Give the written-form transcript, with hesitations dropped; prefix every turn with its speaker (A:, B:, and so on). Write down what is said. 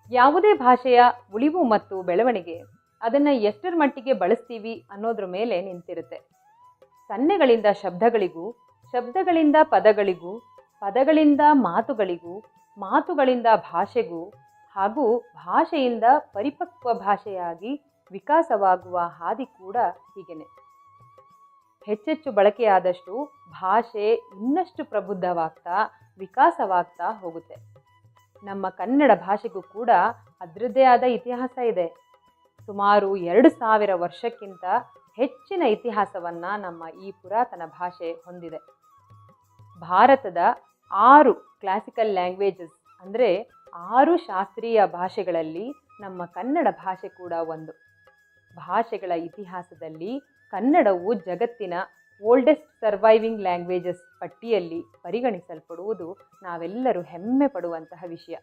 A: ಯಾವುದೇ ಭಾಷೆಯ ಉಳಿವು ಮತ್ತು ಬೆಳವಣಿಗೆ ಅದನ್ನು ಎಷ್ಟರ ಮಟ್ಟಿಗೆ ಬಳಸ್ತೀವಿ ಅನ್ನೋದ್ರ ಮೇಲೆ ನಿಂತಿರುತ್ತೆ. ಸನ್ನೆಗಳಿಂದ ಶಬ್ದಗಳಿಗೂ, ಶಬ್ದಗಳಿಂದ ಪದಗಳಿಗೂ, ಪದಗಳಿಂದ ಮಾತುಗಳಿಗೂ, ಮಾತುಗಳಿಂದ ಭಾಷೆಗೂ, ಹಾಗೂ ಭಾಷೆಯಿಂದ ಪರಿಪಕ್ವ ಭಾಷೆಯಾಗಿ ವಿಕಾಸವಾಗುವ ಹಾದಿ ಕೂಡ ಹೀಗೇನೆ. ಹೆಚ್ಚೆಚ್ಚು ಬಳಕೆಯಾದಷ್ಟು ಭಾಷೆ ಇನ್ನಷ್ಟು ಪ್ರಬುದ್ಧವಾಗ್ತಾ ವಿಕಾಸವಾಗ್ತಾ ಹೋಗುತ್ತೆ. ನಮ್ಮ ಕನ್ನಡ ಭಾಷೆಗೂ ಕೂಡ ಅದರದ್ದೇ ಆದ ಇತಿಹಾಸ ಇದೆ. ಸುಮಾರು 2000 ವರ್ಷಕ್ಕಿಂತ ಹೆಚ್ಚಿನ ಇತಿಹಾಸವನ್ನು ನಮ್ಮ ಈ ಪುರಾತನ ಭಾಷೆ ಹೊಂದಿದೆ. ಭಾರತದ 6 ಕ್ಲಾಸಿಕಲ್ ಲ್ಯಾಂಗ್ವೇಜಸ್ ಅಂದರೆ 6 ಶಾಸ್ತ್ರೀಯ ಭಾಷೆಗಳಲ್ಲಿ ನಮ್ಮ ಕನ್ನಡ ಭಾಷೆ ಕೂಡ ಒಂದು. ಭಾಷೆಗಳ ಇತಿಹಾಸದಲ್ಲಿ ಕನ್ನಡವು ಜಗತ್ತಿನ ಓಲ್ಡೆಸ್ಟ್ ಸರ್ವೈವಿಂಗ್ ಲ್ಯಾಂಗ್ವೇಜಸ್ ಪಟ್ಟಿಯಲ್ಲಿ ಪರಿಗಣಿಸಲ್ಪಡುವುದು ನಾವೆಲ್ಲರೂ ಹೆಮ್ಮೆ ಪಡುವಂತಹ ವಿಷಯ.